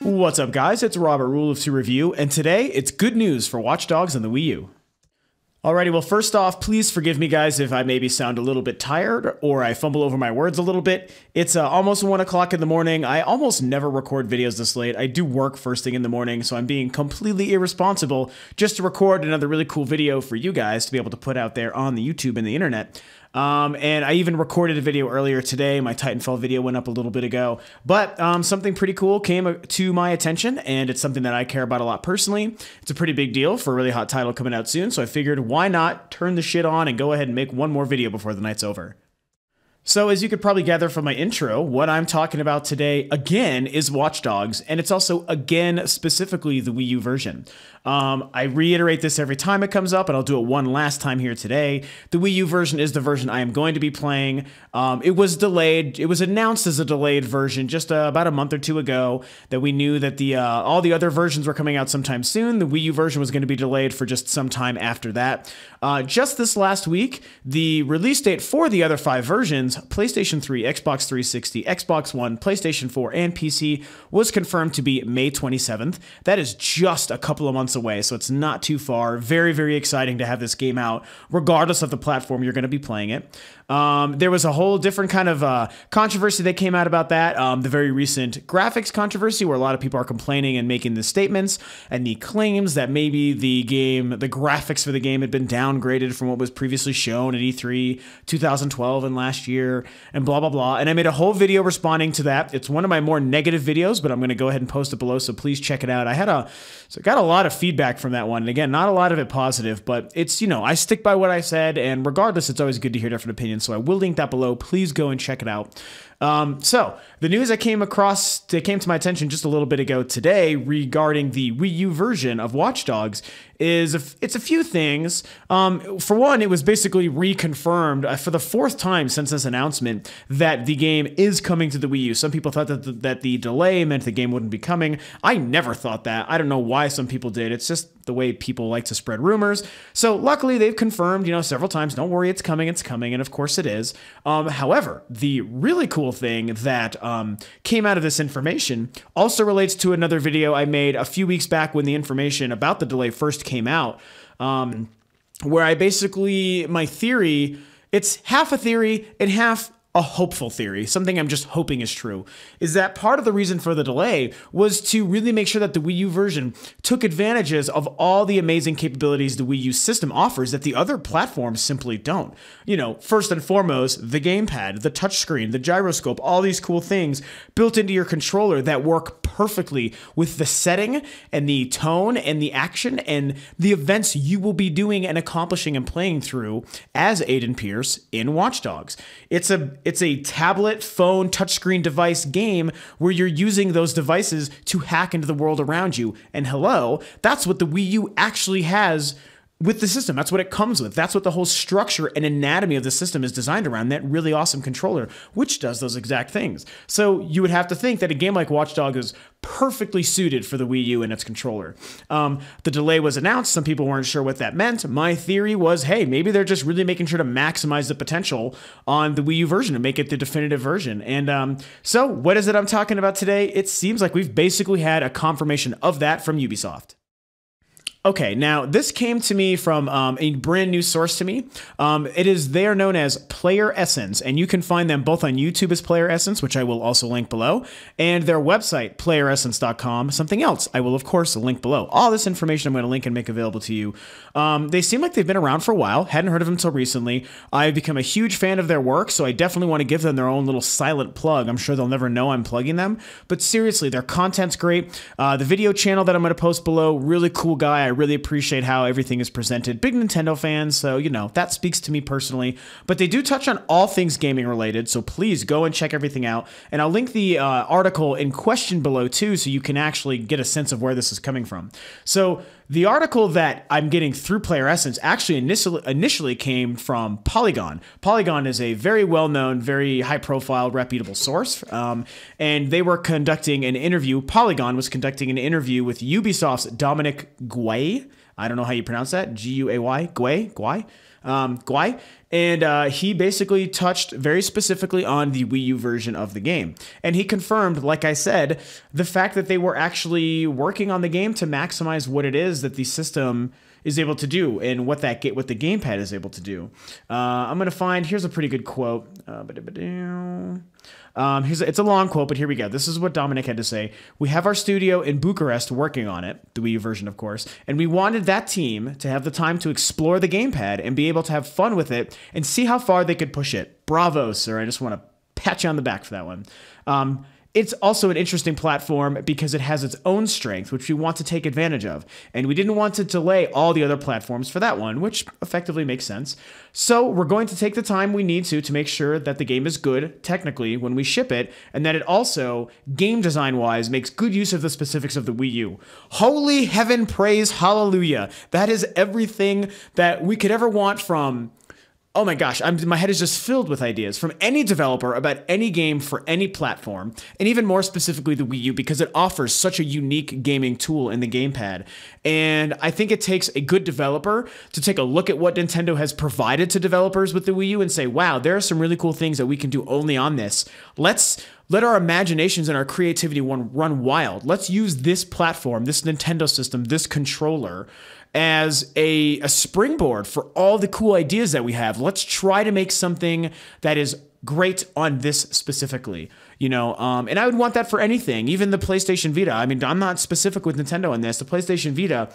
What's up, guys? It's Robert Rule of 2 Review, and today it's good news for Watch Dogs on the Wii U. Alrighty, well, first off, please forgive me, guys, if I maybe sound a little bit tired or I fumble over my words a little bit. It's almost 1 o'clock in the morning. I almost never record videos this late. I do work first thing in the morning, so I'm being completely irresponsible just to record another really cool video for you guys to be able to put out there on the YouTube and the internet. And I even recorded a video earlier today. My Titanfall video went up a little bit ago, but something pretty cool came to my attention, and it's something that I care about a lot personally. It's a pretty big deal for a really hot title coming out soon, so I figured why not turn the shit on and go ahead and make one more video before the night's over. So as you could probably gather from my intro, what I'm talking about today, again, is Watch Dogs, and it's also, again, specifically the Wii U version. I reiterate this every time it comes up, and I'll do it one last time here today. The Wii U version is the version I am going to be playing. It was delayed. It was announced as a delayed version just about a month or two ago that we knew that all the other versions were coming out sometime soon. The Wii U version was going to be delayed for just some time after that. Just this last week, the release date for the other 5 versions, PlayStation 3, Xbox 360, Xbox One, PlayStation 4, and PC, was confirmed to be May 27th. That is just a couple of months away, so it's not too far. Very, very exciting to have this game out, regardless of the platform you're going to be playing it. There was a whole different kind of controversy that came out about that. The very recent graphics controversy, where a lot of people are complaining and making the statements and the claims that maybe the graphics for the game had been downgraded from what was previously shown at E3 2012 and last year, and blah, blah, blah. And I made a whole video responding to that. It's one of my more negative videos, but I'm going to go ahead and post it below, so please check it out. I got a lot of feedback from that one. And again, not a lot of it positive, but it's, I stick by what I said, and regardless, it's always good to hear different opinions. So I will link that below. Please go and check it out. So the news that came to my attention just a little bit ago today regarding the Wii U version of Watch Dogs it's a few things. For one, it was basically reconfirmed for the 4th time since this announcement that the game is coming to the Wii U. Some people thought that the delay meant the game wouldn't be coming. I never thought that. I don't know why some people did. It's just the way people like to spread rumors. So luckily they've confirmed, several times, don't worry, it's coming, and of course it is. However, the really cool thing that came out of this information also relates to another video I made a few weeks back when the information about the delay first came out, where my theory, it's half a theory and half a hopeful theory, something I'm just hoping is true, is that part of the reason for the delay was to really make sure that the Wii U version took advantages of all the amazing capabilities the Wii U system offers that the other platforms simply don't. First and foremost, the gamepad, the touchscreen, the gyroscope, all these cool things built into your controller that work perfectly with the setting and the tone and the action and the events you will be doing and accomplishing and playing through as Aiden Pierce in Watch Dogs. It's a tablet, phone, touchscreen device game where you're using those devices to hack into the world around you. And hello, that's what the Wii U actually has with the system. That's what it comes with. That's what the whole structure and anatomy of the system is designed around, that really awesome controller, which does those exact things. So you would have to think that a game like Watch Dogs is perfectly suited for the Wii U and its controller. The delay was announced. Some people weren't sure what that meant. My theory was, hey, maybe they're just really making sure to maximize the potential on the Wii U version and make it the definitive version. And so what is it I'm talking about today? It seems like we've basically had a confirmation of that from Ubisoft. Okay, now this came to me from a brand new source to me. They are known as Player Essence, and you can find them both on YouTube as Player Essence, which I will also link below, and their website, playeressence.com. Something else I will, of course, link below. All this information I'm going to link and make available to you. They seem like they've been around for a while. Hadn't heard of them until recently. I've become a huge fan of their work, so I definitely want to give them their own little silent plug. I'm sure they'll never know I'm plugging them, but seriously, their content's great. The video channel that I'm going to post below, really cool guy. I really appreciate how everything is presented. Big Nintendo fan, so that speaks to me personally. But they do touch on all things gaming related, so please go and check everything out. And I'll link the article in question below too, so you can actually get a sense of where this is coming from. So The article that I'm getting through Player Essence actually initially came from Polygon. Polygon is a very well-known, very high-profile, reputable source, and they were conducting an interview. Polygon was conducting an interview with Ubisoft's Dominic Guay. I don't know how you pronounce that. Guay? Guay. And he basically touched very specifically on the Wii U version of the game. And he confirmed, like I said, the fact that they were actually working on the game to maximize what it is that the system is able to do and what the gamepad is able to do. I'm going to find, here's a pretty good quote. It's a long quote, but here we go. This is what Dominic had to say. We have our studio in Bucharest working on it, the Wii U version, of course, and we wanted that team to have the time to explore the gamepad and be able to have fun with it and see how far they could push it. Bravo, sir. I just want to pat you on the back for that one. It's also an interesting platform because it has its own strength, which we want to take advantage of. And we didn't want to delay all the other platforms for that one, which effectively makes sense. So we're going to take the time we need to make sure that the game is good technically when we ship it, and that it also, game design-wise, makes good use of the specifics of the Wii U. Holy heaven, praise, hallelujah. That is everything that we could ever want from... Oh my gosh, my head is just filled with ideas from any developer about any game for any platform, and even more specifically the Wii U, because it offers such a unique gaming tool in the gamepad. And I think it takes a good developer to take a look at what Nintendo has provided to developers with the Wii U and say, wow, there are some really cool things that we can do only on this. Let our imaginations and our creativity run wild. Let's use this platform, this Nintendo system, this controller, as a springboard for all the cool ideas that we have. Let's try to make something that is great on this specifically, and I would want that for anything, even the PlayStation Vita. I mean, I'm not specific with Nintendo on this. The PlayStation Vita,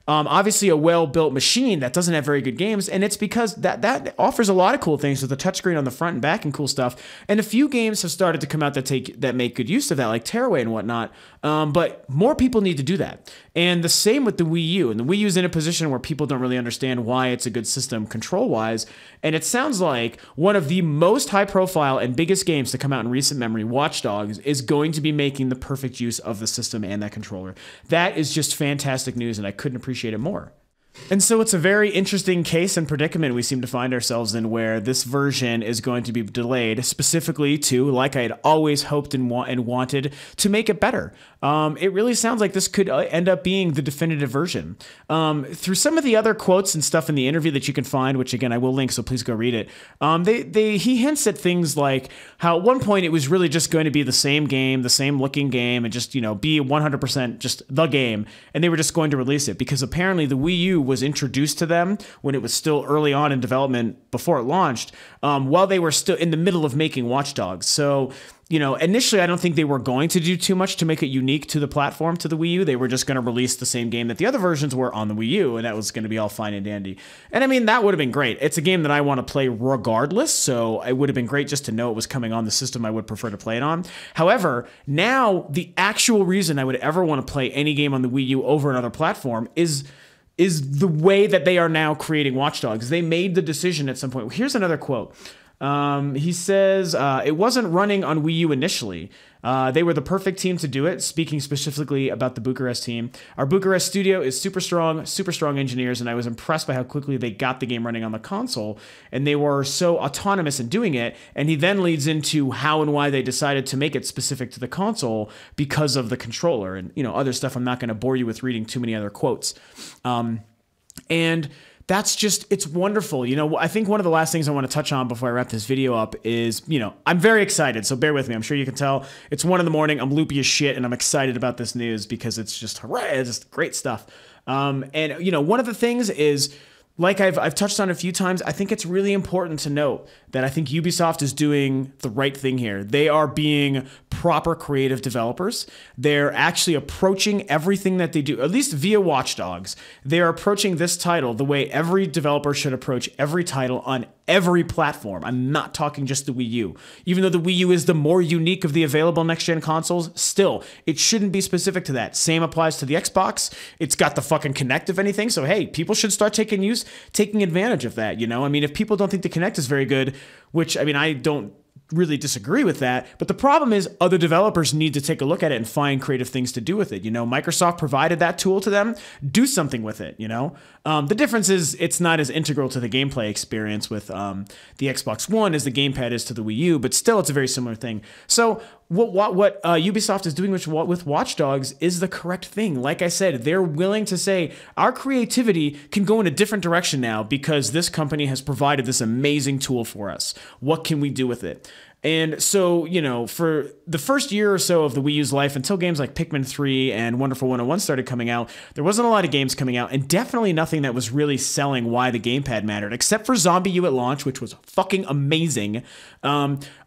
obviously a well-built machine that doesn't have very good games, and it's because that offers a lot of cool things with the touchscreen on the front and back and cool stuff. And a few games have started to come out that make good use of that, like Tearaway and whatnot. But more people need to do that. And the same with the Wii U. And the Wii U is in a position where people don't really understand why it's a good system control-wise. And it sounds like one of the most high-profile and biggest games to come out in recent memory, Watch Dogs, is going to be making the perfect use of the system and that controller. That is just fantastic news, and I couldn't appreciate it more. And so it's a very interesting case and predicament we seem to find ourselves in, where this version is going to be delayed specifically to, like I had always hoped and wanted, to make it better. It really sounds like this could end up being the definitive version. Through some of the other quotes and stuff in the interview that you can find, which again I will link, so please go read it, he hints at things like how at one point it was really just going to be the same game, the same looking game, and just, be 100% just the game, and they were just going to release it because apparently the Wii U was introduced to them when it was still early on in development before it launched, while they were still in the middle of making Watch Dogs. So, initially I don't think they were going to do too much to make it unique to the platform, to the Wii U. They were just going to release the same game that the other versions were on the Wii U, and that was going to be all fine and dandy. And I mean, that would have been great. It's a game that I want to play regardless, so it would have been great just to know it was coming on the system I would prefer to play it on. However, now the actual reason I would ever want to play any game on the Wii U over another platform is the way that they are now creating Watch Dogs. They made the decision at some point. Here's another quote. He says, it wasn't running on Wii U initially. They were the perfect team to do it, speaking specifically about the Bucharest team. Our Bucharest studio is super strong engineers, and I was impressed by how quickly they got the game running on the console, and they were so autonomous in doing it. And he then leads into how and why they decided to make it specific to the console because of the controller and, other stuff. I'm not going to bore you with reading too many other quotes. And that's just, it's wonderful. I think one of the last things I want to touch on before I wrap this video up is, I'm very excited, so bear with me. I'm sure you can tell it's 1 a.m, I'm loopy as shit, and I'm excited about this news because it's just hooray, it's just great stuff. And one of the things is, like I've touched on a few times, I think it's really important to note that I think Ubisoft is doing the right thing here. They are being proper creative developers. They're actually approaching everything that they do, at least via Watch Dogs. They're approaching this title the way every developer should approach every title on every platform. I'm not talking just the Wii U. Even though the Wii U is the more unique of the available next-gen consoles, still, it shouldn't be specific to that. Same applies to the Xbox. It's got the fucking Kinect, if anything, so hey, people should start taking advantage of that, I mean, if people don't think the Kinect is very good, which, I mean, I don't really disagree with that. But the problem is other developers need to take a look at it and find creative things to do with it. You know, Microsoft provided that tool to them. Do something with it, you know? The difference is it's not as integral to the gameplay experience with the Xbox One as the gamepad is to the Wii U, but still it's a very similar thing. So what Ubisoft is doing with Watch Dogs is the correct thing. Like I said, they're willing to say our creativity can go in a different direction now because this company has provided this amazing tool for us. What can we do with it? And so, you know, for the first year or so of the Wii U's life, until games like Pikmin 3 and Wonderful 101 started coming out, there wasn't a lot of games coming out, and definitely nothing that was really selling why the gamepad mattered, except for Zombie U at launch, which was fucking amazing.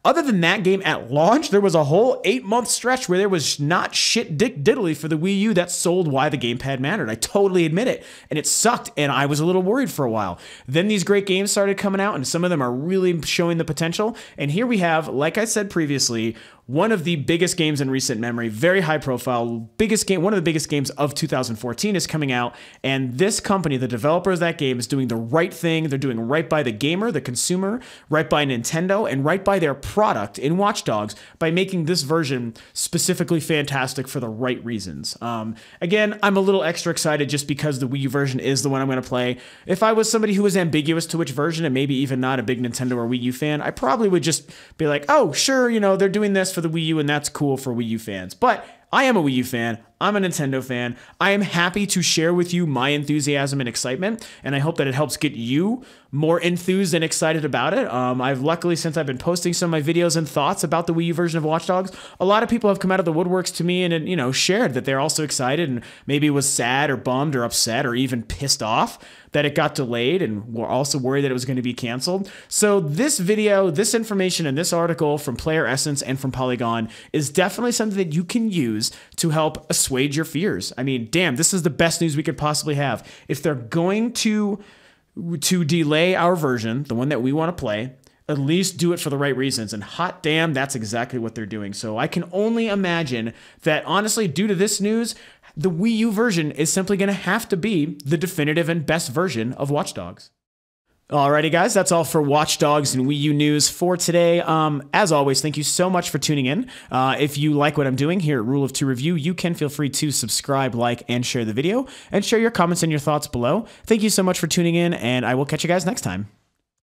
Other than that game at launch, there was a whole 8-month stretch where there was not shit dick diddly for the Wii U that sold why the gamepad mattered. I totally admit it. And it sucked, and I was a little worried for a while. Then these great games started coming out, and some of them are really showing the potential. And here we have, like I said previously, one of the biggest games in recent memory, very high profile, biggest game, one of the biggest games of 2014 is coming out, and this company, the developer of that game, is doing the right thing. They're doing right by the gamer, the consumer, right by Nintendo, and right by their product in Watch Dogs by making this version specifically fantastic for the right reasons. Again, I'm a little extra excited just because the Wii U version is the one I'm going to play. If I was somebody who was ambiguous to which version and maybe even not a big Nintendo or Wii U fan, I probably would just be like, oh, sure, you know, they're doing this for the Wii U and that's cool for Wii U fans. But I am a Wii U fan. I'm a Nintendo fan. I am happy to share with you my enthusiasm and excitement, and I hope that it helps get you more enthused and excited about it. I've luckily, since I've been posting some of my videos and thoughts about the Wii U version of Watch Dogs, a lot of people have come out of the woodworks to me and, you know, shared that they're also excited and maybe was sad or bummed or upset or even pissed off that it got delayed and were also worried that it was going to be canceled. So this video, this information, and this article from Player Essence and from Polygon is definitely something that you can use to help assuage your fears. I mean, damn, this is the best news we could possibly have. If they're going to delay our version, the one that we want to play, at least do it for the right reasons. And hot damn, that's exactly what they're doing. So I can only imagine that, honestly, due to this news, the Wii U version is simply going to have to be the definitive and best version of Watch Dogs. Alrighty, guys, that's all for Watch Dogs and Wii U news for today. As always, thank you so much for tuning in. If you like what I'm doing here at Rule of Two Review, you can feel free to subscribe, like, and share the video, and share your comments and your thoughts below. Thank you so much for tuning in, and I will catch you guys next time.